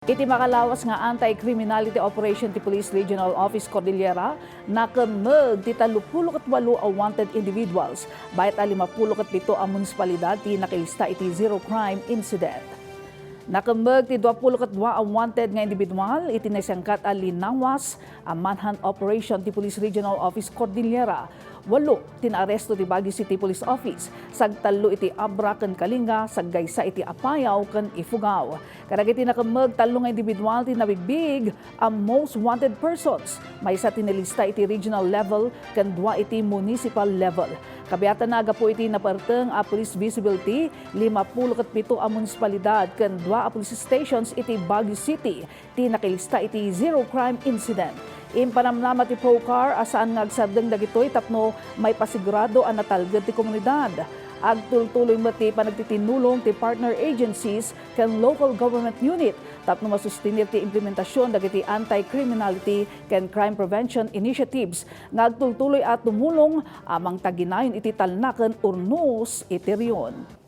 Iti makalawas nga anti-criminality operation ti Police Regional Office Cordillera nakemmeg ti 38 a wanted individuals bayat a 57 a munisipalidad ti nakilista iti zero crime incident. Nakemmeg ti 22 a wanted nga individual iti nasangkat a linawas a manhunt operation ti Police Regional Office Cordillera. 8 tinaresto ti Baguio City Police Office, sagtalo iti Abra ken Kalinga, saggaysa iti Apayaw ken Ifugao. Karagiti nakemmeg 3 nga individual ti nabigbig ang most wanted persons, maysa tinilista iti regional level ken 2 iti municipal level. Kabiyatan na po iti naparteng a police visibility 57 a munisipalidad ken 2 a police stations iti Baguio City ti nakilista iti zero crime incident. Impanamnama ti PROCAR asaan nga agsadeng dagitoy tapno may pasigurado ang natalged ti komunidad. Agtultuloy mo ti panagtitinulong ti partner agencies ken local government unit tapno masustinir ti implementasyon dagiti anti-criminality ken crime prevention initiatives nga agtultuloy at tumulong amang taginayon iti talnaken urnos iti riyon.